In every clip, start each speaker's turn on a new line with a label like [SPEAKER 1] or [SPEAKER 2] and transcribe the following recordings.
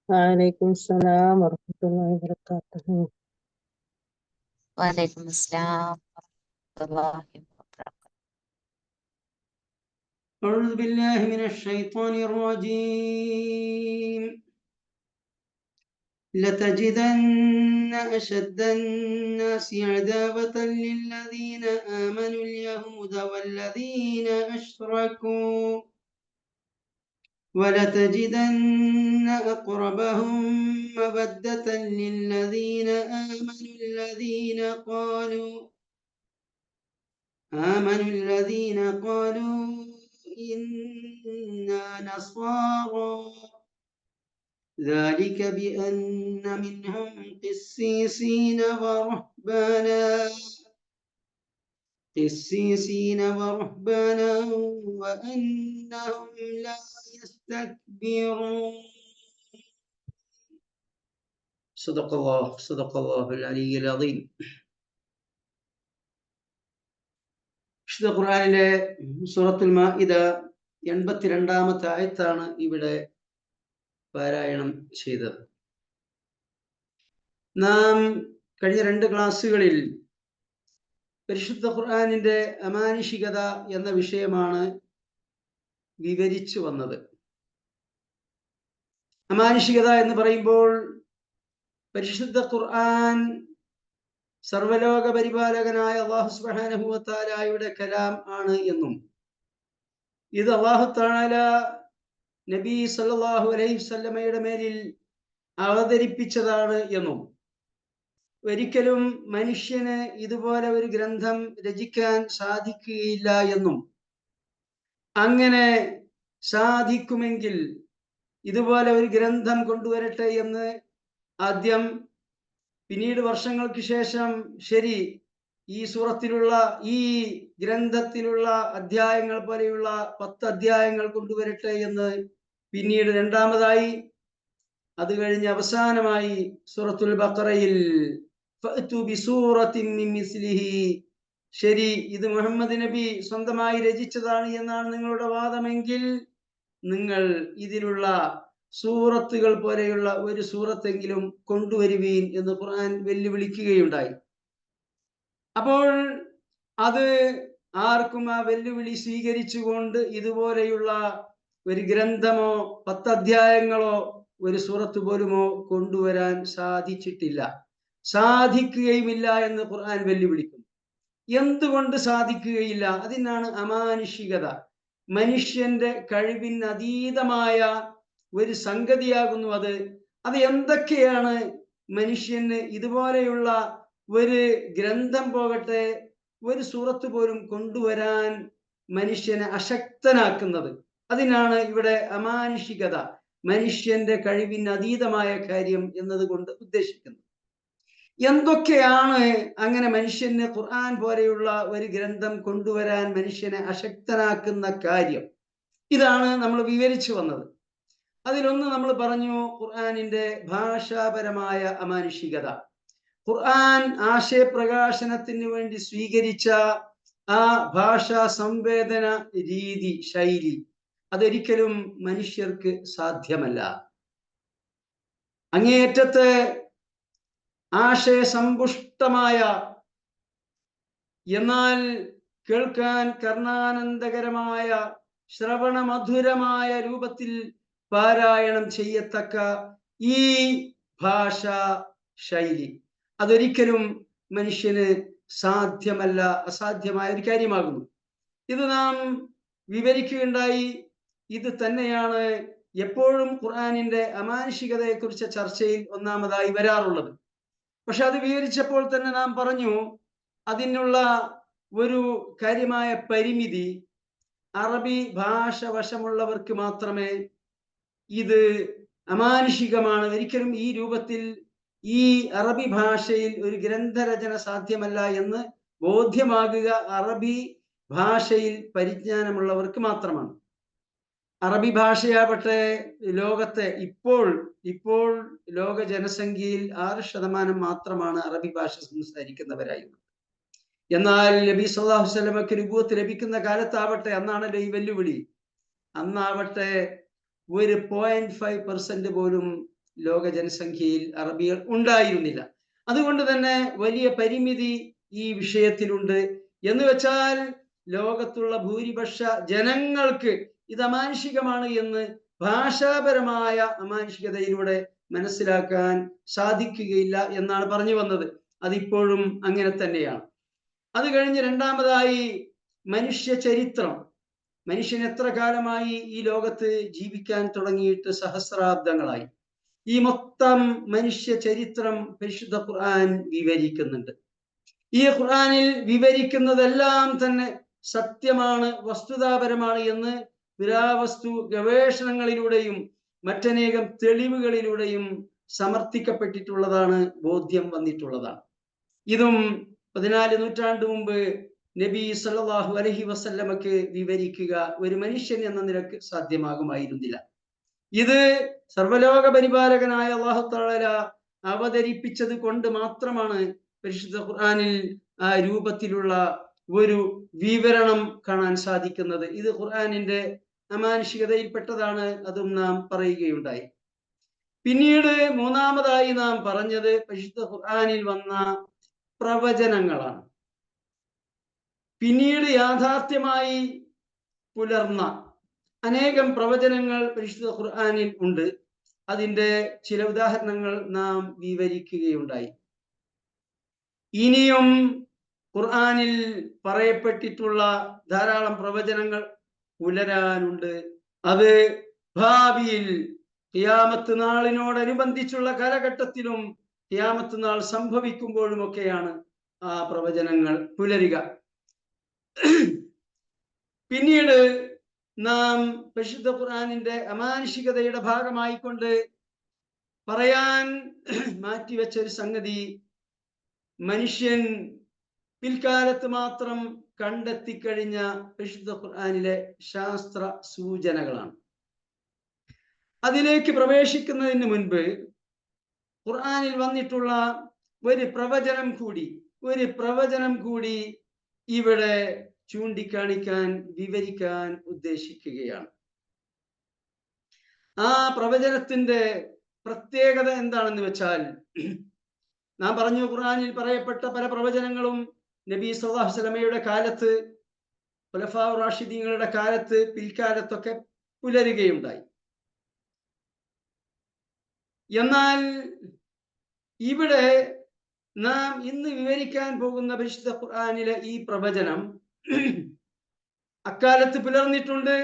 [SPEAKER 1] وعليكم السلام ورحمة الله وبركاته.
[SPEAKER 2] وعليكم السلام ورحمة الله وبركاته.
[SPEAKER 3] أعوذ بالله من الشيطان الرجيم. لتجدن أشد الناس عداوة للذين آمنوا اليهود والذين أشركوا ولتجدن أقربهم مودة للذين آمنوا الذين قالوا إنا نصارى ذلك بأن منهم قسيسين ورهبانا وأنهم لا يستكبرون. صدق الله العلي العظيم. വിശുദ്ധ ഖുർആനിലെ സൂറത്തുൽ മാഇദ 82-ാമത്തെ ആയത്താണ് ഇവിടെ പാരായണം ചെയ്തത്. നാം കഴിഞ്ഞ 2 ക്ലാസ്സുകളിൽ പരിശുദ്ധ ഖുർആനിന്റെ അമാനുഷികത എന്ന വിഷയമാണ് വിവരിച്ചു വന്നത്. അമാനുഷികത എന്ന് പറയുമ്പോൾ പരിശുദ്ധ ഖുർആൻ സർവലോക പരിപാലകനായ അല്ലാഹു സുബ്ഹാനഹു വ തആലയുടെ കലാം ആണ് എന്നും ഇത് അല്ലാഹു തആല നബി സല്ലല്ലാഹു അലൈഹി വസല്ലമയുടെ മേലിൽ അവതരിപ്പിച്ചതാണ് എന്നും ഒരിക്കലും മനുഷ്യന് ഇതുപോലെ ഒരു ഗ്രന്ഥം രചിക്കാൻ സാധിക്കുകയില്ല എന്നും അങ്ങനെ സാധിക്കുമെങ്കിൽ ഇതുപോലെ ഒരു ഗ്രന്ഥം കൊണ്ടുവരട്ടെ എന്ന് ആദ്യം, പിന്നീട് വർഷങ്ങൾക്ക് ശേഷം ശരി ഈ സൂറത്തിലുള്ള ഈ ഗ്രന്ഥത്തിലുള്ള അധ്യായങ്ങൾ പോലെയുള്ള 10 അധ്യായങ്ങൾ കൊണ്ടുവരട്ടെ എന്ന് പിന്നീട് രണ്ടാമതായി, അത് കഴിഞ്ഞ് അവസാനമായി സൂറത്തുൽ ബഖറയിൽ ഫഅതു ബിസൂറത്തിൻ മിൻ മിസ്ലിഹി, ശരി ഇത് മുഹമ്മദ് നബി സ്വന്തമായി രചിച്ചതാണ് എന്നാണ് നിങ്ങളുടെ വാദമെങ്കിൽ നിങ്ങൾ ഇതിലുള്ള സൂറത്തുകൾ പോലെയുള്ള ഒരു സൂറത്തെങ്കിലും കൊണ്ടുവരുവീൻ എന്ന് ഖുർആൻ വെല്ലുവിളിക്കുകയുണ്ടായി. അപ്പോൾ അത് ആർക്കും ആ വെല്ലുവിളി സ്വീകരിച്ചുകൊണ്ട് ഇതുപോലെയുള്ള ഒരു ഗ്രന്ഥമോ 10 അധ്യായങ്ങളോ ഒരു സൂറത്ത് പോലുമോ കൊണ്ടുവരാൻ സാധിച്ചിട്ടില്ല, സാധിക്കുകയുമില്ല എന്ന് ഖുർആൻ വെല്ലുവിളിക്കുന്നു. എന്തുകൊണ്ട് സാധിക്കുകയില്ല? അതിനാണ് അമാനുഷികത, മനുഷ്യന്റെ കഴിവിന് അതീതമായ ഒരു സംഗതിയാകുന്നു അത്. അത് എന്തൊക്കെയാണ് മനുഷ്യന് ഇതുപോലെയുള്ള ഒരു ഗ്രന്ഥം പോകട്ടെ ഒരു സൂറത്ത് പോലും കൊണ്ടുവരാൻ മനുഷ്യനെ അശക്തനാക്കുന്നത്? അതിനാണ് ഇവിടെ അമാനുഷികത, മനുഷ്യന്റെ കഴിവിന് അതീതമായ കാര്യം എന്നതുകൊണ്ട് ഉദ്ദേശിക്കുന്നത്. എന്തൊക്കെയാണ് അങ്ങനെ മനുഷ്യന് ഖുർആൻ പോലെയുള്ള ഒരു ഗ്രന്ഥം കൊണ്ടുവരാൻ മനുഷ്യനെ അശക്തനാക്കുന്ന കാര്യം? ഇതാണ് നമ്മൾ വിവരിച്ചു വന്നത്. അതിലൊന്ന് നമ്മൾ പറഞ്ഞു ഖുർആനിന്റെ ഭാഷാപരമായ അമാനുഷികത. ഖുർആൻ ആശയപ്രകാശനത്തിന് വേണ്ടി സ്വീകരിച്ച ആ ഭാഷാ സംവേദന രീതി, ശൈലി, അതൊരിക്കലും മനുഷ്യർക്ക് സാധ്യമല്ല. അങ്ങേയറ്റത്തെ ആശയസമ്പുഷ്ടമായ എന്നാൽ കേൾക്കാൻ കർണാനന്ദകരമായ ശ്രവണമധുരമായ രൂപത്തിൽ പാരായണം ചെയ്യത്തക്ക ഈ ഭാഷാ ശൈലി അതൊരിക്കലും മനുഷ്യന് സാധ്യമല്ല, അസാധ്യമായ ഒരു കാര്യമാകുന്നു. ഇത് നാം വിവരിക്കുകയുണ്ടായി. ഇത് തന്നെയാണ് എപ്പോഴും ഖുർആനിന്റെ അമാനുഷികതയെക്കുറിച്ച് ചർച്ചയിൽ ഒന്നാമതായി വരാറുള്ളത്. പക്ഷെ അത് വിവരിച്ചപ്പോൾ തന്നെ നാം പറഞ്ഞു അതിനുള്ള ഒരു കാര്യമായ പരിമിതി അറബി ഭാഷ വശമുള്ളവർക്ക് മാത്രമേ ഇത് അമാനുഷികമാണ്, ഒരിക്കലും ഈ രൂപത്തിൽ ഈ അറബി ഭാഷയിൽ ഒരു ഗ്രന്ഥരചന സാധ്യമല്ല എന്ന് ബോധ്യമാകുക അറബി ഭാഷയിൽ പരിജ്ഞാനമുള്ളവർക്ക് മാത്രമാണ്. അറബി ഭാഷയാവട്ടെ ലോകത്തെ ഇപ്പോൾ ലോക ജനസംഖ്യയിൽ 6% മാത്രമാണ് അറബി ഭാഷ സംസാരിക്കുന്നവരായുള്ളത്. എന്നാൽ നബി സല്ലല്ലാഹു അലൈഹി വസല്ലമക്ക് നുബുവത്ത് ലഭിക്കുന്ന കാലത്താവട്ടെ, അന്നാണല്ലോ ഈ വെല്ലുവിളി, അന്നാവട്ടെ 0.5% പോലും ലോക ജനസംഖ്യയിൽ അറബികൾ ഉണ്ടായിരുന്നില്ല. അതുകൊണ്ട് തന്നെ വലിയ പരിമിതി ഈ വിഷയത്തിലുണ്ട്. എന്ന് വെച്ചാൽ ലോകത്തുള്ള ഭൂരിപക്ഷ ജനങ്ങൾക്ക് ഇത് അമാനുഷികമാണ് എന്ന് ഭാഷാപരമായ അമാനുഷികതയിലൂടെ മനസ്സിലാക്കാൻ സാധിക്കുകയില്ല എന്നാണ് പറഞ്ഞു വന്നത്. അതിപ്പോഴും അങ്ങനെ തന്നെയാണ്. അത് കഴിഞ്ഞ് രണ്ടാമതായി മനുഷ്യ ചരിത്രം. മനുഷ്യൻ എത്ര കാലമായി ഈ ലോകത്ത് ജീവിക്കാൻ തുടങ്ങിയിട്ട്? സഹസ്രാബ്ദങ്ങളായി. ഈ മൊത്തം മനുഷ്യ ചരിത്രം പരിശുദ്ധ ഖുർആൻ വിവരിക്കുന്നുണ്ട്. ഈ ഖുർആനിൽ വിവരിക്കുന്നതെല്ലാം തന്നെ സത്യമാണ്, വസ്തുതാപരമാണ് എന്ന് പുരാവസ്തു ഗവേഷണങ്ങളിലൂടെയും മറ്റനേകം തെളിവുകളിലൂടെയും സമർത്ഥിക്കപ്പെട്ടിട്ടുള്ളതാണ്, ബോധ്യം വന്നിട്ടുള്ളതാണ്. ഇതും 14 നൂറ്റാണ്ട് മുമ്പ് നബി സല്ലല്ലാഹു അലൈഹി വസല്ലമക്ക് വിവരിക്കുക ഒരു മനുഷ്യൻ എന്ന നിലക്ക് സാധ്യമാകുമായിരുന്നില്ല. ഇത് സർവലോക പരിപാലകനായ അല്ലാഹു തആല അവതരിപ്പിച്ചത് കൊണ്ട് മാത്രമാണ് പരിശുദ്ധ ഖുർആനിൽ ആ രൂപത്തിലുള്ള ഒരു വിവരണം കാണാൻ സാധിക്കുന്നത്. ഇത് ഖുർആനിന്റെ അമാനുഷികതയിൽപ്പെട്ടതാണ്, അതും നാം പറയുകയുണ്ടായി. പിന്നീട് മൂന്നാമതായി നാം പറഞ്ഞത് പരിശുദ്ധ ഖുർആനിൽ വന്ന പ്രവചനങ്ങളാണ്. പിന്നീട് യാഥാർത്ഥ്യമായി പുലർന്ന അനേകം പ്രവചനങ്ങൾ പരിശുദ്ധ ഖുർആനിൽ ഉണ്ട്. അതിൻ്റെ ചില ഉദാഹരണങ്ങൾ നാം വിവരിക്കുകയുണ്ടായി. ഇനിയും ഖുർആനിൽ പറയപ്പെട്ടിട്ടുള്ള ധാരാളം പ്രവചനങ്ങൾ പുലരാനുണ്ട്. അത് ഭാവിയിൽ ഖിയാമത്ത് നാളിനോടനുബന്ധിച്ചുള്ള കാലഘട്ടത്തിലും ഖിയാമത്ത് നാൾ സംഭവിക്കുമ്പോഴുമൊക്കെയാണ് ആ പ്രവചനങ്ങൾ പുലരുക. പിന്നീട് നാം പരിശുദ്ധ ഖുർആനിന്റെ അമാനുഷികതയുടെ ഭാഗമായിക്കൊണ്ട് പറയാൻ മാറ്റിവെച്ച ഒരു സംഗതി മനുഷ്യൻ പിൽക്കാലത്ത് മാത്രം കണ്ടെത്തിക്കഴിഞ്ഞ പരിശുദ്ധ ഖുർആനിലെ ശാസ്ത്ര സൂചനകളാണ്. അതിലേക്ക് പ്രവേശിക്കുന്നതിന് മുൻപ് ഖുർആനിൽ വന്നിട്ടുള്ള ഒരു പ്രവചനം കൂടി ഇവിടെ ചൂണ്ടിക്കാണിക്കാൻ, വിവരിക്കാൻ ഉദ്ദേശിക്കുകയാണ്. ആ പ്രവചനത്തിന്റെ പ്രത്യേകത എന്താണെന്ന് വെച്ചാൽ, നാം പറഞ്ഞു ഖുർആനിൽ പറയപ്പെട്ട പല പ്രവചനങ്ങളും നബി സല്ലല്ലാഹു അലൈഹി വസല്ലമയുടെ കാലത്ത്, ഖുലഫാഉ റാഷിദീങ്ങളുടെ കാലത്ത്, പിൽക്കാലത്തൊക്കെ പുലരുകയുണ്ടായി. എന്നാൽ ഇവിടെ നാം ഇന്ന് വിവരിക്കാൻ പോകുന്ന പരിശുദ്ധ ഖുർആനിലെ ഈ പ്രവചനം അക്കാലത്ത് പുലർന്നിട്ടുണ്ട്,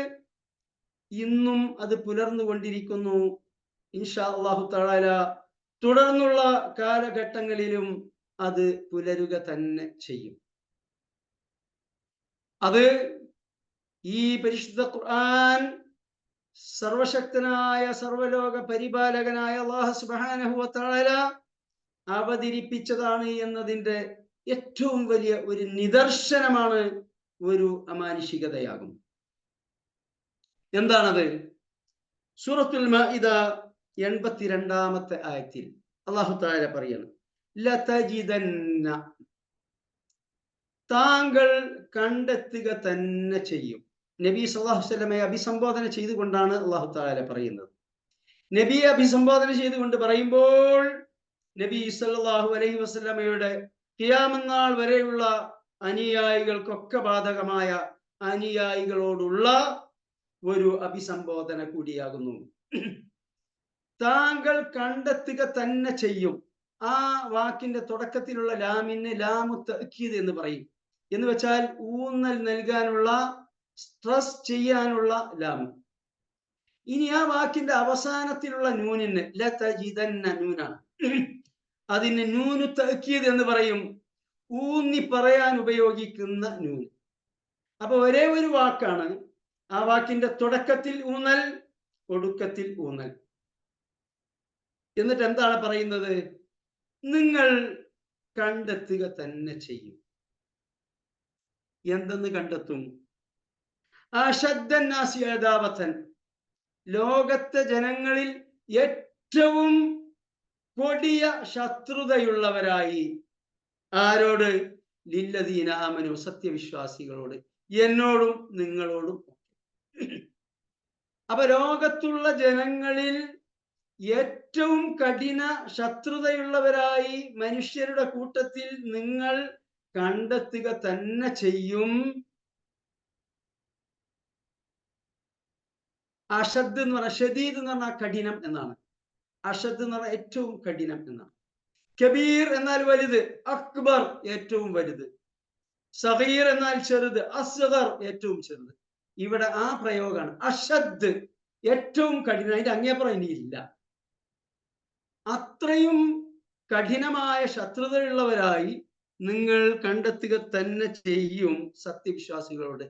[SPEAKER 3] ഇന്നും അത് പുലർന്നുകൊണ്ടിരിക്കുന്നു. ഇൻഷാ അല്ലാഹു തആല തുടർന്നുള്ള കാലഘട്ടങ്ങളിലും അത് പുലരുക തന്നെ ചെയ്യും. അത് ഈ പരിശുദ്ധ ഖുർആൻ സർവശക്തനായ സർവലോക പരിപാലകനായ അല്ലാഹു സുബ്ഹാനഹു വ തആല അവതരിപ്പിച്ചതാണ് എന്നതിൻ്റെ ഏറ്റവും വലിയ ഒരു നിദർശനമാണ്, ഒരു അമാനുഷികതയാകും. എന്താണത്? സൂറത്തുൽ മാഇദ 82-ാമത്തെ ആയത്തിൽ അല്ലാഹു തആല പറയാണ്, ലതജിദന്ന, താങ്കൾ കണ്ടെത്തുക തന്നെ ചെയ്യും. നബി സല്ലല്ലാഹു അലൈഹി വസല്ലമയെ അഭിസംബോധന ചെയ്തുകൊണ്ടാണ് അല്ലാഹു തആല പറയുന്നത്. നബിയെ അഭിസംബോധന ചെയ്തുകൊണ്ട് പറയുമ്പോൾ നബി സല്ലല്ലാഹു അലൈഹി വസല്ലമയുടെ ഖിയാമത്ത് നാൾ വരെയുള്ള അനുയായികൾക്കൊക്കെ ബാധകമായ അനുയായികളോടുള്ള ഒരു അഭിസംബോധന കൂടിയാകുന്നു. താങ്കൾ കണ്ടെത്തുക തന്നെ ചെയ്യും. ആ വാക്കിന്റെ തുടക്കത്തിലുള്ള ലാമിന് ലാമു തഅക്കീദ് എന്ന് പറയും. എന്ന് വെച്ചാൽ ഊന്നൽ നൽകാനുള്ള, സ്ട്രെസ് ചെയ്യാനുള്ള ലാം. ഇനി ആ വാക്കിന്റെ അവസാനത്തിലുള്ള നൂനിന് ലതജിദന്ന നൂനാണ്. അതിന് നൂനു തഅക്കീദ് എന്ന് പറയും, ഊന്നി പറയാൻ ഉപയോഗിക്കുന്ന നൂൻ. അപ്പൊ ഒരേ ഒരു വാക്കാണ്. ആ വാക്കിന്റെ തുടക്കത്തിൽ ഊന്നൽ, ഒടുക്കത്തിൽ ഊന്നൽ. എന്നിട്ട് എന്താണ് പറയുന്നത്? നിങ്ങൾ കണ്ടെത്തുക തന്നെ ചെയ്യും. എന്തെന്ന് കണ്ടെത്തും? അശദ്ദന്നാസി അദാവതൻ, ലോകത്തെ ജനങ്ങളിൽ ഏറ്റവും കൊടിയ ശത്രുതയുള്ളവരായി. ആരോട്? ലില്ലദീന ആമനു, സത്യവിശ്വാസികളോട്, എന്നോടും നിങ്ങളോടും. അപ്പൊ ലോകത്തുള്ള ജനങ്ങളിൽ ഏറ്റവും കഠിന ശത്രുതയുള്ളവരായി മനുഷ്യരുടെ കൂട്ടത്തിൽ നിങ്ങൾ കണ്ടെത്തുക തന്നെ ചെയ്യും. അഷദ് എന്ന് പറഞ്ഞാൽ ഷദീദ് എന്ന് പറഞ്ഞാൽ കഠിനം എന്നാണ്. അഷദ് എന്ന് പറഞ്ഞാൽ ഏറ്റവും കഠിനം എന്നാണ്. കബീർ എന്നാൽ വലുത്, അക്ബർ ഏറ്റവും വലുത്, സഗീർ എന്നാൽ ചെറുത്, അസ്ഗർ ഏറ്റവും ചെറുത്. ഇവിടെ ആ പ്രയോഗമാണ് അഷദ്, ഏറ്റവും കഠിനം. അതിന്റെ അങ്ങേപ്പുറം ഇനിയില്ല. അത്രയും കഠിനമായ ശത്രുതയുള്ളവരായി നിങ്ങൾ കണ്ടെത്തുക തന്നെ ചെയ്യും സത്യവിശ്വാസികളോട്.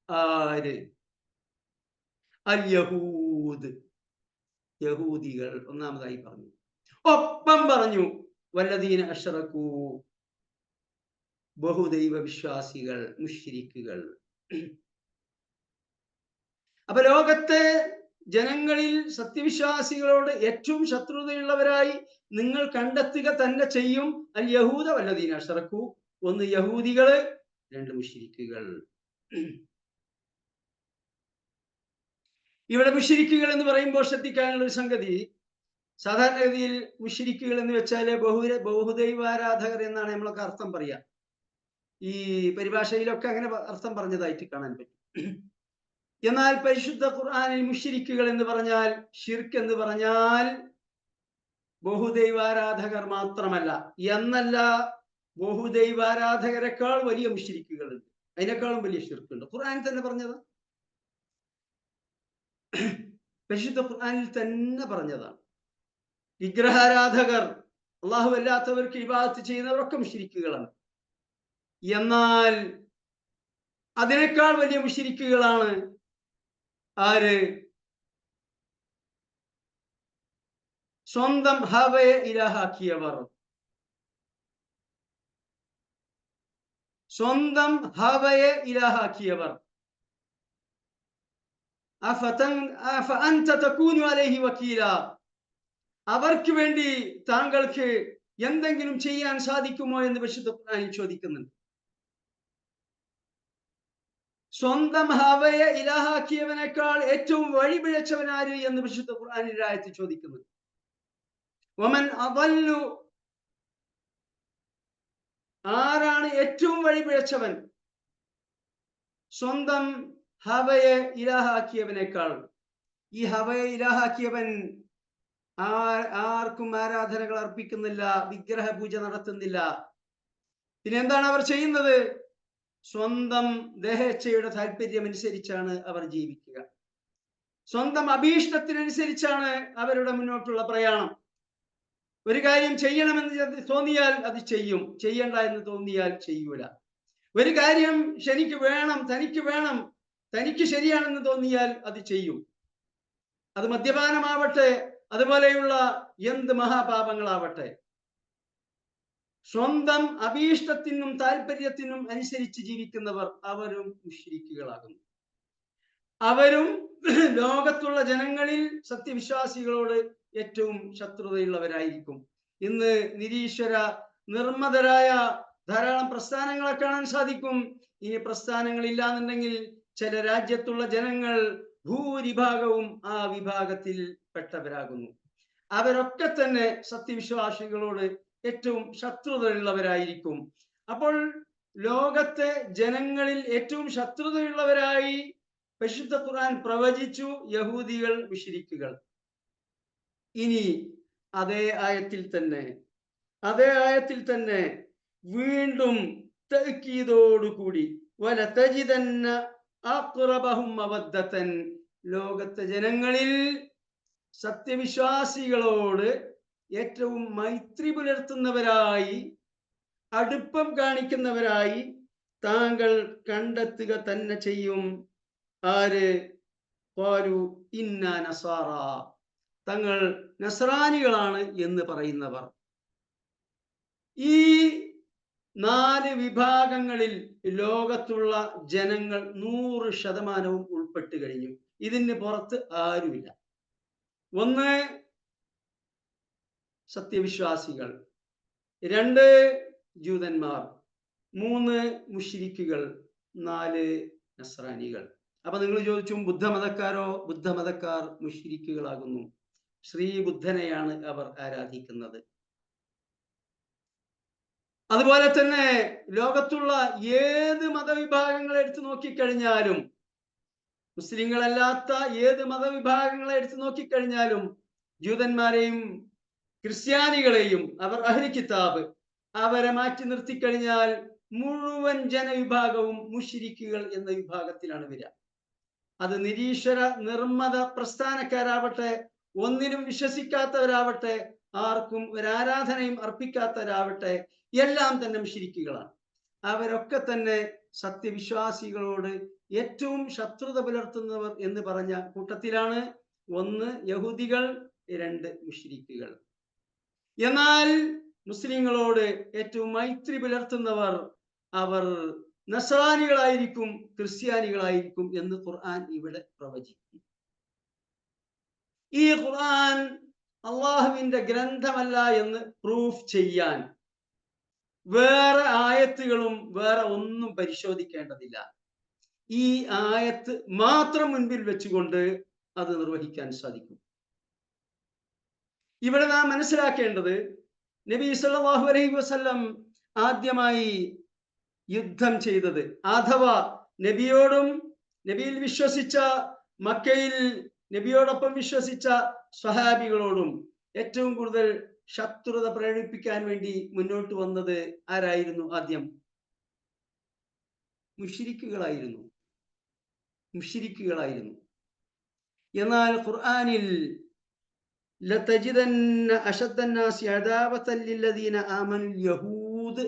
[SPEAKER 3] ആര്? അൽ യഹൂദ്, യഹൂദികൾ ഒന്നാമതായി പറഞ്ഞു. ഒപ്പം പറഞ്ഞു വല്ലദീന അശ്റകൂ, ബഹുദൈവ വിശ്വാസികൾ, മുശ്രിക്കുകൾ. അപ്പൊ ലോകത്തെ ജനങ്ങളിൽ സത്യവിശ്വാസികളോട് ഏറ്റവും ശത്രുതയുള്ളവരായി നിങ്ങൾ കണ്ടെത്തുക തന്നെ ചെയ്യും അൽ യഹൂദ വല്ലദീന അശ്റകൂ, ഒന്ന് യഹൂദികള്, രണ്ട് മുശ്രിക്കുകൾ. ഇവിടെ മുശ്രിക്കുകൾ എന്ന് പറയുമ്പോൾ ശ്രദ്ധിക്കാനുള്ള ഒരു സംഗതി, സാധാരണഗതിയിൽ മുശ്രിക്കുകൾ എന്ന് വെച്ചാല് ബഹുദൈവാരാധകർ എന്നാണ് നമ്മളൊക്കെ അർത്ഥം പറയാ. ഈ പരിഭാഷയിലൊക്കെ അങ്ങനെ അർത്ഥം പറഞ്ഞതായിട്ട് കാണാൻ പറ്റും. എന്നാൽ പരിശുദ്ധ ഖുർആനിൽ മുശ്രിക്കുകൾ എന്ന് പറഞ്ഞാൽ, ഷിർക്ക് എന്ന് പറഞ്ഞാൽ ബഹുദൈവാരാധകർ മാത്രമല്ല, എന്നല്ല, ബഹുദൈവാരാധകരെക്കാൾ വലിയ മുശ്രിക്കുകളുണ്ട്, അതിനേക്കാളും വലിയ ഷിർക്കുണ്ട്. ഖുർആനിൽ തന്നെ പറഞ്ഞത്, പരിശുദ്ധ ഖുർആനിൽ തന്നെ പറഞ്ഞതാണ്. വിഗ്രഹാരാധകർ, അള്ളാഹു അല്ലാത്തവർക്ക് ഇബാദത്ത് ചെയ്യുന്നവരൊക്കെ മുശ്രിക്കുകളാണ്. എന്നാൽ അതിനേക്കാൾ വലിയ മുശ്രിക്കുകളാണ് ആര്? സ്വന്തം ഹവയെ ഇലാഹാക്കിയവർ, സ്വന്തം ഹവയെ ഇലാഹാക്കിയവർ. അവർക്ക് വേണ്ടി താങ്കൾക്ക് എന്തെങ്കിലും ചെയ്യാൻ സാധിക്കുമോ എന്ന് പരിശുദ്ധ ഖുർആനിൽ ചോദിക്കുന്നുണ്ട്. സ്വന്തം ഹവയെ ഇലാഹാക്കിയവനേക്കാൾ ഏറ്റവും വഴിപിഴച്ചവനാര് എന്ന് പരിശുദ്ധ ഖുർആനിൽ ആയത്തിൽ ചോദിക്കുന്നു. വമൻ അദല്ലു, ആരാണ് ഏറ്റവും വഴിപിഴച്ചവൻ? സ്വന്തം ഹവയെ ഇലാഹാക്കിയവനേക്കാൾ. ഈ ഹവയെ ഇലാഹാക്കിയവൻ ആർക്കും ആരാധനകൾ അർപ്പിക്കുന്നില്ല, വിഗ്രഹ പൂജ നടത്തുന്നില്ല. പിന്നെ എന്താണ് അവർ ചെയ്യുന്നത്? സ്വന്തം ദേഹേച്ഛയുടെ താല്പര്യം അനുസരിച്ചാണ് അവർ ജീവിക്കുക. സ്വന്തം അഭീഷ്ടത്തിനനുസരിച്ചാണ് അവരുടെ മുന്നോട്ടുള്ള പ്രയാണം. ഒരു കാര്യം ചെയ്യണമെന്ന് തോന്നിയാൽ അത് ചെയ്യും, ചെയ്യണ്ട എന്ന് തോന്നിയാൽ ചെയ്യൂല. ഒരു കാര്യം തനിക്ക് വേണം, തനിക്ക് ശരിയാണെന്ന് തോന്നിയാൽ അത് ചെയ്യും. അത് മദ്യപാനമാവട്ടെ, അതുപോലെയുള്ള എന്ത് മഹാപാപങ്ങളാവട്ടെ. സ്വന്തം അഭീഷ്ടത്തിനും താല്പര്യത്തിനും അനുസരിച്ച് ജീവിക്കുന്നവർ അവരും മുശ്രിക്കുകളാകുന്നു. അവരും ലോകത്തുള്ള ജനങ്ങളിൽ സത്യവിശ്വാസികളോട് ഏറ്റവും ശത്രുതയുള്ളവരായിരിക്കും. ഇന്ന് നിരീശ്വര നിർമ്മതരായ ധാരാളം പ്രസ്ഥാനങ്ങളെ കാണാൻ സാധിക്കും. ഇനി പ്രസ്ഥാനങ്ങളില്ല എന്നുണ്ടെങ്കിൽ ചില രാജ്യത്തുള്ള ജനങ്ങൾ ഭൂരിഭാഗവും ആ വിഭാഗത്തിൽ പെട്ടവരാകുന്നു. അവരൊക്കെ തന്നെ സത്യവിശ്വാസികളോട് ഏറ്റവും ശത്രുതയുള്ളവരായിരിക്കും. അപ്പോൾ ലോകത്തെ ജനങ്ങളിൽ ഏറ്റവും ശത്രുതയുള്ളവരായി പരിശുദ്ധ ഖുർആൻ പ്രവചിച്ചു യഹൂദികൾ, മുശ്രിക്കുകൾ. ഇനി അതേ ആയത്തിൽ തന്നെ വീണ്ടും തഅ്കീദോടുകൂടി വലതജിദന്ന അഖ്റബഹും മവദ്ദതൻ, ലോകത്തെ ജനങ്ങളിൽ സത്യവിശ്വാസികളോട് ഏറ്റവും മൈത്രി പുലർത്തുന്നവരായി, അടുപ്പം കാണിക്കുന്നവരായി താങ്കൾ കണ്ടെത്തുക തന്നെ ചെയ്യും. ആര്? ഖാലു ഇന്നാ നസാറ, തങ്ങൾ നസ്രാനികളാണ് എന്ന് പറയുന്നവർ. ഈ 4 വിഭാഗങ്ങളിൽ ലോകത്തുള്ള ജനങ്ങൾ 100% ഉൾപ്പെട്ട് കഴിഞ്ഞു. ഇതിന് പുറത്ത് ആരുമില്ല. ഒന്ന് സത്യവിശ്വാസികൾ, 2 ജൂതന്മാർ, 3 മുശ്രിക്കുകൾ, 4 നസ്രാനികൾ. അപ്പൊ നിങ്ങൾ ചോദിച്ചു ബുദ്ധമതക്കാരോ? ബുദ്ധമതക്കാർ മുശ്രിക്കുകളാകുന്നു. ശ്രീബുദ്ധനെയാണ് അവർ ആരാധിക്കുന്നത്. അതുപോലെ തന്നെ ലോകത്തുള്ള ഏത് മതവിഭാഗങ്ങളെ എടുത്തു നോക്കിക്കഴിഞ്ഞാലും, മുസ്ലിങ്ങളല്ലാത്ത ഏത് മതവിഭാഗങ്ങളെ എടുത്തു നോക്കിക്കഴിഞ്ഞാലും, ജൂതന്മാരെയും ക്രിസ്ത്യാനികളെയും അവർ അഹ്ലി കിതാബ് അവരെ മാറ്റി നിർത്തിക്കഴിഞ്ഞാൽ മുഴുവൻ ജനവിഭാഗവും മുശ്രിക്കുകൾ എന്ന വിഭാഗത്തിലാണ് വരിക. അത് നിരീശ്വര നിർമ്മത പ്രസ്ഥാനക്കാരാവട്ടെ, ഒന്നിനും വിശ്വസിക്കാത്തവരാവട്ടെ, ആർക്കും ഒരു ആരാധനയും അർപ്പിക്കാത്തവരാവട്ടെ, എല്ലാം തന്നെ മുശ്രിക്കുകളാണ്. അവരൊക്കെ തന്നെ സത്യവിശ്വാസികളോട് ഏറ്റവും ശത്രുത പുലർത്തുന്നവർ എന്ന് പറഞ്ഞ കൂട്ടത്തിലാണ്. ഒന്ന് യഹൂദികൾ, രണ്ട് മുശ്രിക്കുകൾ. എന്നാൽ മുസ്ലിങ്ങളോട് ഏറ്റവും മൈത്രി പുലർത്തുന്നവർ അവർ നസ്രാനികളായിരിക്കും, ക്രിസ്ത്യാനികളായിരിക്കും എന്ന് ഖുർആൻ ഇവിടെ പ്രവചിക്കും. ഈ ഖുർആൻ അള്ളാഹുവിന്റെ ഗ്രന്ഥമല്ല എന്ന് പ്രൂഫ് ചെയ്യാൻ വേറെ ആയത്തുകളും വേറെ ഒന്നും പരിശോധിക്കേണ്ടതില്ല. ഈ ആയത്ത് മാത്രം മുൻപിൽ വെച്ചുകൊണ്ട് അത് നിർവഹിക്കാൻ സാധിക്കും. ഇവിടെ നാം മനസ്സിലാക്കേണ്ടത്, നബി സല്ലല്ലാഹു അലൈഹി വസല്ലം ആദ്യമായി യുദ്ധം ചെയ്തത്, അഥവാ നബിയോടും നബിയിൽ വിശ്വസിച്ച മക്കയിൽ നബിയോടൊപ്പം വിശ്വസിച്ച സ്വഹാബികളോടും ഏറ്റവും കൂടുതൽ ശത്രുത പ്രകടിപ്പിക്കാൻ വേണ്ടി മുന്നോട്ട് വന്നത് ആരായിരുന്നു? ആദ്യം മുശ്രിക്കുകളായിരുന്നു. എന്നാൽ ഖുർആനിൽ ലതജിദന്ന അശദ്ദന്നാസി അദാവതൻ ലില്ലദീന ആമനുൽ യഹൂദ്,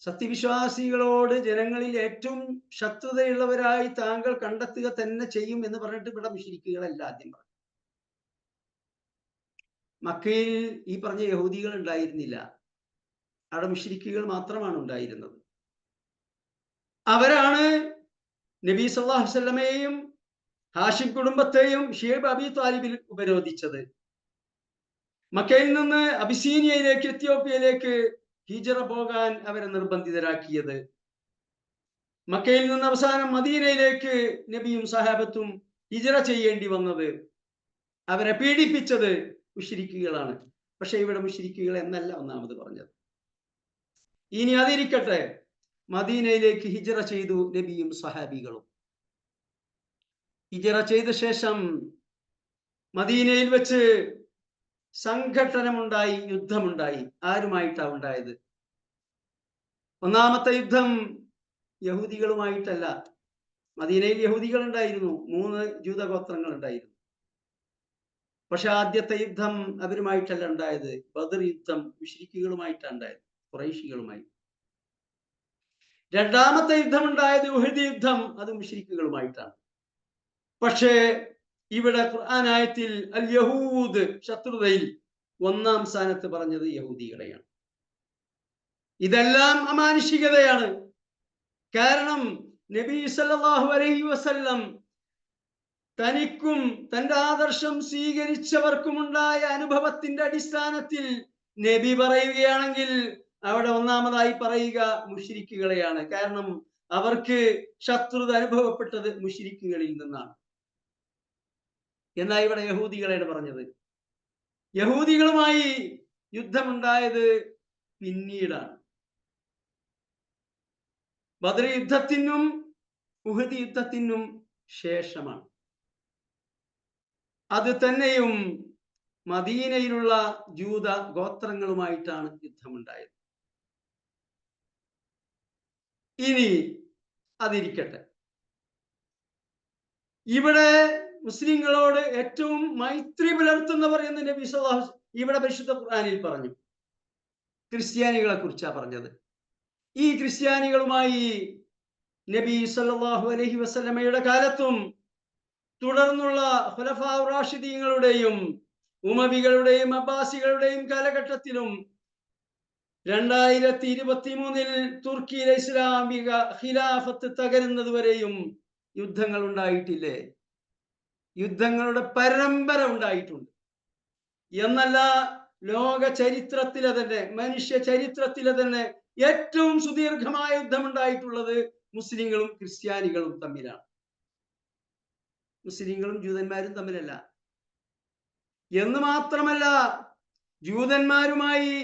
[SPEAKER 3] സത്യവിശ്വാസികളോട് ജനങ്ങളിൽ ഏറ്റവും ശത്രുതയുള്ളവരായി താങ്കൾ കണ്ടെത്തുക തന്നെ ചെയ്യും എന്ന് പറഞ്ഞിട്ട് ഇവിടെ മുശ്രിക്കുകളല്ല ആദ്യം പറഞ്ഞു. മക്കയിൽ ഈ പറഞ്ഞ യഹൂദികൾ ഉണ്ടായിരുന്നില്ല, അവിടെ മുശ്രിക്കുകൾ മാത്രമാണ് ഉണ്ടായിരുന്നത്. അവരാണ് നബി സല്ലല്ലാഹു അലൈഹി വസല്ലമയെയും ഹാഷിം കുടുംബത്തെയും ഷുഐബ് അബി താലിബിൽ ഉപരോധിച്ചത്. മക്കയിൽ നിന്ന് അബിസീനിയയിലേക്ക്, എത്യോപ്യയിലേക്ക് ഹിജറ പോകാൻ അവരെ നിർബന്ധിതരാക്കിയത്. മക്കയിൽ നിന്ന് അവസാനം മദീനയിലേക്ക് നബിയും സഹാബത്തും ഹിജറ ചെയ്യേണ്ടി വന്നത്, അവരെ പീഡിപ്പിച്ചത് മുശ്രിക്കുകളാണ്. പക്ഷെ ഇവിടെ മുശ്രിക്കുകൾ എന്നല്ല ഒന്നാമത് പറഞ്ഞത്. ഇനി അതിരിക്കട്ടെ, മദീനയിലേക്ക് ഹിജറ ചെയ്തു നബിയും സഹാബികളും. ഹിജറ ചെയ്ത ശേഷം മദീനയിൽ വെച്ച് സംഘട്ടനമുണ്ടായി, യുദ്ധമുണ്ടായി. ആരുമായിട്ടാണ് ഉണ്ടായത്? ഒന്നാമത്തെ യുദ്ധം യഹൂദികളുമായിട്ടല്ല. മദീനയിൽ യഹൂദികൾ ഉണ്ടായിരുന്നു, 3 ജൂതഗോത്രങ്ങൾ ഉണ്ടായിരുന്നു. പക്ഷെ ആദ്യത്തെ യുദ്ധം അവരുമായിട്ടല്ല ഉണ്ടായത്. ബദർ യുദ്ധം മുശ്രിക്കുകളുമായിട്ടാണ് ഉണ്ടായത്, ഖുറൈശികളുമായി. രണ്ടാമത്തെ യുദ്ധം ഉണ്ടായത് ഉഹദ് യുദ്ധം, അത് മുശ്രിക്കുകളുമായിട്ടാണ്. പക്ഷേ ഇവിടെ ഖുർആൻ ആയത്തിൽ അൽ യഹൂദ് ശത്രുതയിൽ ഒന്നാം സ്ഥാനത്ത് പറഞ്ഞത് യഹൂദികളെയാണ്. ഇതെല്ലാം അമാനുഷികതയാണ്. കാരണം നബി സല്ലല്ലാഹു അലൈഹി വസല്ലം തനിക്കും തന്റെ ആദർശം സ്വീകരിച്ചവർക്കുമുണ്ടായ അനുഭവത്തിന്റെ അടിസ്ഥാനത്തിൽ നബി പറയുകയാണെങ്കിൽ അവിടെ ഒന്നാമതായി പറയുക മുശ്രിക്കുകളെയാണ്. കാരണം അവർക്ക് ശത്രുത അനുഭവപ്പെട്ടത് മുശ്രിക്കുകളിൽ നിന്നാണ്. എന്നാൽ ഇവിടെ യഹൂദികളെയാണ് പറഞ്ഞത്. യഹൂദികളുമായി യുദ്ധമുണ്ടായത് പിന്നീടാണ്. ബദർ യുദ്ധത്തിനും ഉഹദ് യുദ്ധത്തിനും ശേഷമാണ്. അത് തന്നെയും മദീനയിലുള്ള ജൂത ഗോത്രങ്ങളുമായിട്ടാണ് യുദ്ധമുണ്ടായത്. ഇനി അതിരിക്കട്ടെ, ഇവിടെ മുസ്ലിങ്ങളോട് ഏറ്റവും മൈത്രി പുലർത്തുന്നവർ എന്ന് നബി സല്ലല്ലാഹു അലൈഹി വസല്ലം ഇവിടെ പരിശുദ്ധ ഖുർആനിൽ പറഞ്ഞു. ക്രിസ്ത്യാനികളെ കുറിച്ചാ പറഞ്ഞത്. ഈ ക്രിസ്ത്യാനികളുമായി നബി സല്ലല്ലാഹു അലൈഹി വസല്ലമയുടെ കാലത്തും തുടർന്നുള്ള ഖുലഫാ റാഷിദീങ്ങളുടെയും ഉമവികളുടെയും അബ്ബാസികളുടെയും കാലഘട്ടത്തിലും 2023 തുർക്കിയിലെ ഇസ്ലാമിക ഖിലാഫത്ത് തകരുന്നത് വരെയും യുദ്ധങ്ങൾ ഉണ്ടായിട്ടില്ലേ? യുദ്ധങ്ങളുടെ പരമ്പര ഉണ്ടായിട്ടുണ്ട്. എന്നല്ല, ലോക ചരിത്രത്തിലെ തന്നെ, മനുഷ്യ ചരിത്രത്തിലെ തന്നെ ഏറ്റവും സുദീർഘമായ യുദ്ധം ഉണ്ടായിട്ടുള്ളത് മുസ്ലിങ്ങളും ക്രിസ്ത്യാനികളും തമ്മിലാണ്. മുസ്ലിങ്ങളും ജൂതന്മാരും തമ്മിലല്ല. എന്ന് മാത്രമല്ല, ജൂതന്മാരുമായി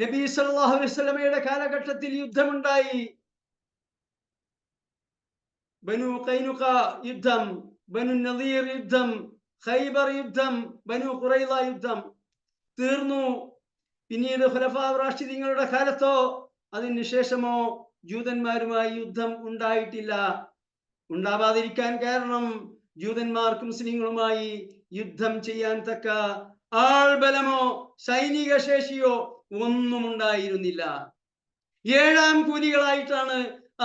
[SPEAKER 3] നബി സല്ലല്ലാഹു അലൈഹി വസല്ലമയുടെ കാലഘട്ടത്തിൽ യുദ്ധമുണ്ടായി. ബനു ഖൈനുഖ യുദ്ധം, ബനു നദീർ യുദ്ധം, ഖൈബർ യുദ്ധം, ബനു ഖുറൈള യുദ്ധം തീർന്നു. പിന്നീട് ഖുലഫാ റാഷിദീങ്ങളുടെ കാലത്തോ അതിന് ശേഷമോ ജൂതന്മാരുമായി യുദ്ധം ഉണ്ടായിട്ടില്ല. ഉണ്ടാവാതിരിക്കാൻ കാരണം ജൂതന്മാർക്ക് മുസ്ലിങ്ങളുമായി യുദ്ധം ചെയ്യാൻ തക്ക ആൾബലമോ സൈനിക ശേഷിയോ ഒന്നും ഉണ്ടായിരുന്നില്ല. ഏഴാം കൂലികളായിട്ടാണ്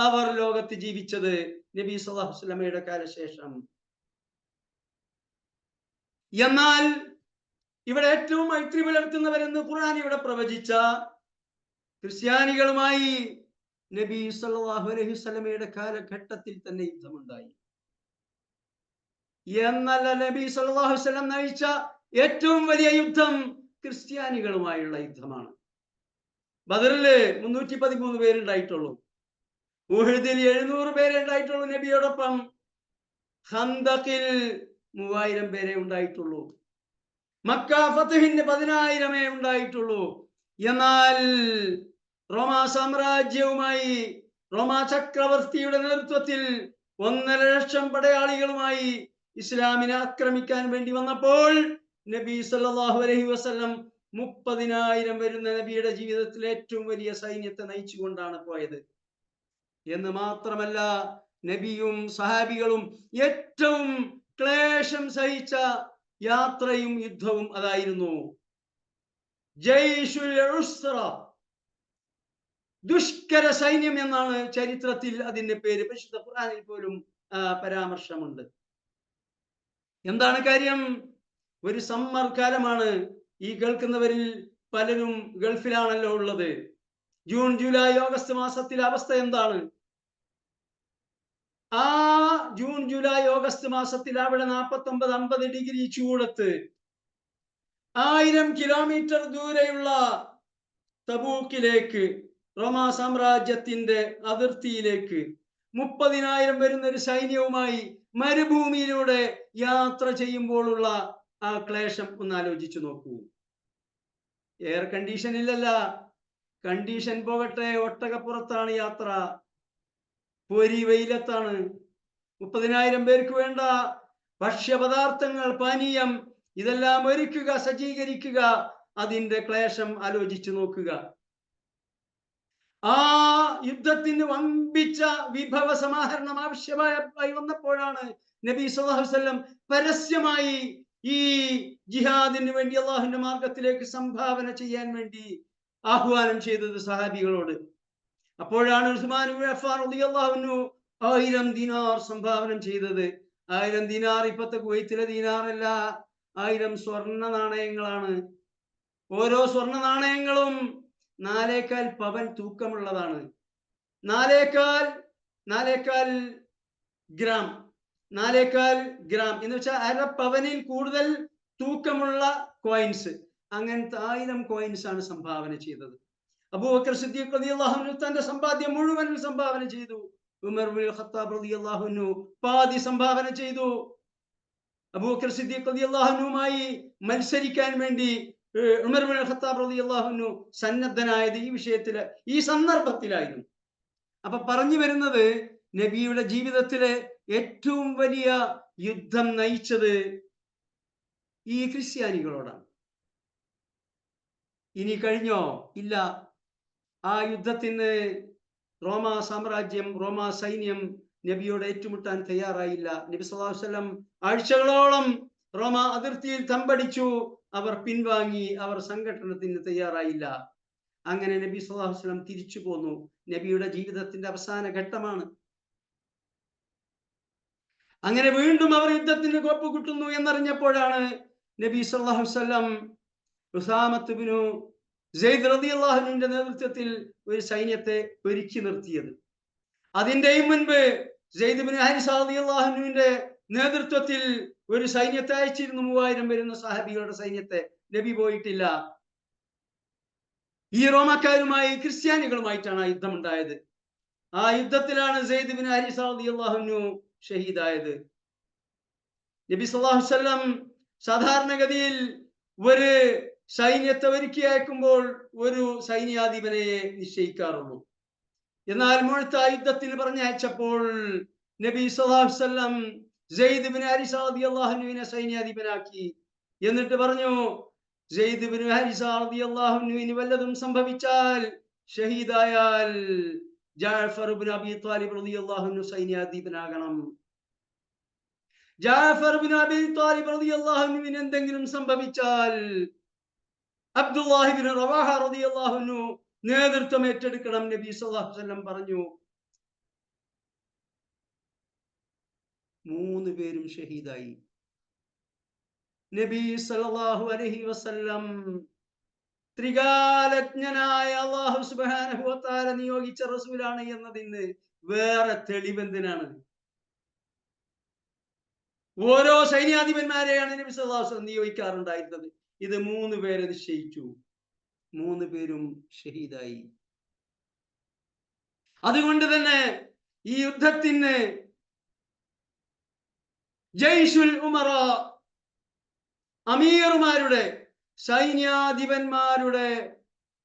[SPEAKER 3] അവർ ലോകത്ത് ജീവിച്ചത് നബി സല്ലല്ലാഹു അലൈഹി വസല്ലമയുടെ കാലശേഷം. എന്നാൽ ഇവിടെ ഏറ്റവും മൈത്രി പുലർത്തുന്നവരെന്ന് ഖുർആൻ ഇവിടെ പ്രവചിച്ച ക്രിസ്ത്യാനികളുമായി നബി സല്ലല്ലാഹു അലൈഹി വസല്ലമയുടെ കാലഘട്ടത്തിൽ തന്നെ യുദ്ധമുണ്ടായി. എന്നല്ല, നബി സല്ലല്ലാഹു അലൈഹി വസല്ലം നയിച്ച ഏറ്റവും വലിയ യുദ്ധം ക്രിസ്ത്യാനികളുമായുള്ള യുദ്ധമാണ്. ബദറില് 313 പേരുണ്ടായിട്ടുള്ളൂ. ഉഹദിൽ 700 പേരെ ഉണ്ടായിട്ടുള്ളൂ നബിയോടൊപ്പം. ഖന്തഖിൽ 3000 പേരെ ഉണ്ടായിട്ടുള്ളൂ. മക്ക ഫതഹിന്റെ 10,000 ഉണ്ടായിട്ടുള്ളൂ. എന്നാൽ റോമാ സാമ്രാജ്യവുമായി റോമാ ചക്രവർത്തിയുടെ നേതൃത്വത്തിൽ 1.5 ലക്ഷം പടയാളികളുമായി ഇസ്ലാമിനെ ആക്രമിക്കാൻ വേണ്ടി വന്നപ്പോൾ നബി സല്ലല്ലാഹു അലൈഹി വസല്ലം 30,000 വരുന്ന നബിയുടെ ജീവിതത്തിലെ ഏറ്റവും വലിയ സൈന്യത്തെ നയിച്ചുകൊണ്ടാണ് പോയത്. എന്ന് മാത്രമല്ല, നബിയും സഹാബികളും ഏറ്റവും ക്ലേശം സഹിച്ച യാത്രയും യുദ്ധവും അതായിരുന്നു. ജയ്ഷുൽ ഉസ്റ, ദുഷ്കര സൈന്യം എന്നാണ് ചരിത്രത്തിൽ അതിന്റെ പേര്. പരിശുദ്ധ ഖുർആനിൽ പോലും പരാമർശമുണ്ട്. എന്താണ് കാര്യം? ഒരു സമ്മർ കാലമാണ്. ഈ കേൾക്കുന്നവരിൽ പലരും ഗൾഫിലാണല്ലോ ഉള്ളത്. ജൂൺ, ജൂലൈ, ഓഗസ്റ്റ് മാസത്തിലെ അവസ്ഥ എന്താണ്? ആ ജൂൺ, ജൂലൈ, ഓഗസ്റ്റ് മാസത്തിൽ അവിടെ 49-50 ഡിഗ്രി ചൂടത്ത് 1000 കിലോമീറ്റർ ദൂരെയുള്ള തബൂക്കിലേക്ക്, റോമാ സാമ്രാജ്യത്തിന്റെ അതിർത്തിയിലേക്ക് 30,000 വരുന്ന ഒരു സൈന്യവുമായി മരുഭൂമിയിലൂടെ യാത്ര ചെയ്യുമ്പോഴുള്ള ആ ക്ലേശം ഒന്ന് ആലോചിച്ചു നോക്കൂ. എയർ കണ്ടീഷൻ ഇല്ലല്ല. കണ്ടീഷൻ പോകട്ടെ, ഒട്ടകപ്പുറത്താണ് യാത്ര, പൊരി വെയിലത്താണ്. 30,000 പേർക്ക് വേണ്ട ഭക്ഷ്യപദാർത്ഥങ്ങൾ, പാനീയം ഇതെല്ലാം ഒരുക്കുക, സജ്ജീകരിക്കുക. അതിന്റെ ക്ലേശം ആലോചിച്ചു നോക്കുക. ആ യുദ്ധത്തിന് വമ്പിച്ച വിഭവ സമാഹരണം ആവശ്യമായി വന്നപ്പോഴാണ് നബി സല്ലല്ലാഹു അലൈഹി വസല്ലം പരസ്യമായി ഈ ജിഹാദിന് വേണ്ടി, അള്ളാഹുവിന്റെ മാർഗത്തിലേക്ക് സംഭാവന ചെയ്യാൻ വേണ്ടി ആഹ്വാനം ചെയ്തത് സഹാബികളോട്. അപ്പോഴാണ് ഉസ്മാൻ ഇബ്നു അഫ്ഫാൻ റളിയല്ലാഹു അൻഹു 1000 ദിനാർ സംഭാവന ചെയ്തത്. 1000 ദിനാർ ഇപ്പത്തെ കുവൈത്തിലെ ദിനാറല്ല, 1000 സ്വർണ്ണ നാണയങ്ങളാണ്. ഓരോ സ്വർണ്ണ നാണയങ്ങളും 4.25 പവൻ തൂക്കമുള്ളതാണ്. 4.25 ഗ്രാം, 4.25 ഗ്രാം എന്ന് വെച്ചാൽ 1/2 പവനിൽ കൂടുതൽ തൂക്കമുള്ള കോയിൻസ്. അങ്ങനത്തെ 1000 കോയിൻസ് ആണ് സംഭാവന ചെയ്തത്. അബൂബക്കർ സിദ്ദീഖ് റളിയല്ലാഹു അൻഹു തന്റെ സമ്പാദ്യം മുഴുവൻ സംഭാവന ചെയ്തു. ഉമർ ഇബ്നുൽ ഖത്താബ് റളിയല്ലാഹു അൻഹു പാതി സംഭാവന ചെയ്തു. അബൂബക്കർ സിദ്ദീഖ് റളിയല്ലാഹു അൻഹുമായി മത്സരിക്കാൻ വേണ്ടി ഉമർ ഇബ്നുൽ ഖത്താബ് റളിയല്ലാഹു അൻഹു സന്നദ്ധനായത് ഈ വിഷയത്തില്, ഈ സന്ദർഭത്തിലായിരുന്നു. അപ്പൊ പറഞ്ഞു വരുന്നത്, നബിയുടെ ജീവിതത്തിലെ ഏറ്റവും വലിയ യുദ്ധം നയിച്ചത് ഈ ക്രിസ്ത്യാനികളോടാണ്. ഇനി കഴിഞ്ഞോ? ഇല്ല. ആ യുദ്ധത്തിന് റോമാ സാമ്രാജ്യം, റോമാ സൈന്യം നബിയോട് ഏറ്റുമുട്ടാൻ തയ്യാറായില്ല. നബി സല്ലല്ലാഹു അലൈഹി വസല്ലം ആഴ്ചകളോളം റോമാ അതിർത്തിയിൽ തമ്പടിച്ചു. അവർ പിൻവാങ്ങി. അവർ സംഘടനത്തിന് തയ്യാറായില്ല. അങ്ങനെ നബി സല്ലല്ലാഹു അലൈഹി വസല്ലം തിരിച്ചു പോന്നു. നബിയുടെ ജീവിതത്തിന്റെ അവസാന ഘട്ടമാണ്. അങ്ങനെ വീണ്ടും അവർ യുദ്ധത്തിന് കോപ്പ് കിട്ടുന്നു എന്നറിഞ്ഞപ്പോഴാണ് നബി സല്ലല്ലാഹു അലൈഹി വസല്ലം ഉസാമത്ത് ഇബ്നു സെയ്ദ് റളിയല്ലാഹു അൻഹുവിന്റെ നേതൃത്വത്തിൽ ഒരു സൈന്യത്തെ ഒരുക്കി നിർത്തിയത്. അതിന്റെയും മുൻപ് സെയ്ദ് ഇബ്നു ഹാരിസ റളിയല്ലാഹു അൻഹുവിന്റെ നേതൃത്വത്തിൽ ഒരു സൈന്യത്തെ അയച്ചിരുന്നു. 3000 വരുന്ന സഹാബികളുടെ സൈന്യത്തെ. നബി പോയിട്ടില്ല. ഈ റോമാക്കാരുമായി, ക്രിസ്ത്യാനികളുമായിട്ടാണ് ആ യുദ്ധം ഉണ്ടായത്. ആ യുദ്ധത്തിലാണ് സെയ്ദ് ഇബ്നു ഹാരിസ റളിയല്ലാഹു അൻഹു ഷഹീദായത്. നബി സല്ലല്ലാഹു അലൈഹി വസല്ലം സാധാരണഗതിയിൽ ഒരു സൈന്യത്തെ ഒരുക്കി അയക്കുമ്പോൾ ഒരു സൈന്യാധിപനെ നിശ്ചയിക്കാറുള്ളൂ. എന്നാൽ മുഅ്ത യുദ്ധത്തിന് പറഞ്ഞയച്ചപ്പോൾ നബി സല്ലല്ലാഹു അലൈഹി വസല്ലം സെയ്ദ് ബിൻ ഹാരിസ റളിയല്ലാഹു അൻഹുവിനെ സൈന്യാധിപനാക്കി. എന്നിട്ട് പറഞ്ഞു, സെയ്ദ് ബിൻ ഹാരിസ റളിയല്ലാഹു അൻഹുവിന് വല്ലതും സംഭവിച്ചാൽ, ഷഹീദായാൽ ജഅഫർ ഇബ്നു അബീ ത്വാലിബ് റളിയല്ലാഹു അൻഹു സൈന്യാധിപനാകണം. ജഅഫർ ഇബ്നു അബീ ത്വാലിബ് റളിയല്ലാഹു അൻഹുവിന് എന്തെങ്കിലും സംഭവിച്ചാൽ അബ്ദുല്ലാഹി ഇബ്നു റവാഹ റളിയല്ലാഹു അൻഹു നേതൃത്വം ഏറ്റെടുക്കണം. നബി സല്ലല്ലാഹു അലൈഹി വസല്ലം പറഞ്ഞു. 3 പേരും ഷഹീദായി. നബി സല്ലല്ലാഹു അലൈഹി വസല്ലം ത്രികാലജ്ഞനായ അല്ലാഹു സുബ്ഹാനഹു വ തആല നിയോഗിച്ച റസൂലാണ് എന്നതിന് വേറെ തെളിവെന്തിനാണ്? ഓരോ സൈന്യാധിപന്മാരെയാണ് നബി സല്ലല്ലാഹു അലൈഹി വസല്ലം നിയോഗിക്കാറുണ്ടായിരുന്നത്. ഇത് 3 പേരെ നിശ്ചയിച്ചു. 3 പേരും ഷഹീദായി. അതുകൊണ്ട് തന്നെ ഈ യുദ്ധത്തിന് ജയ്ഷുൽ ഉമറ, അമീറുമാരുടെ, സൈന്യാധിപന്മാരുടെ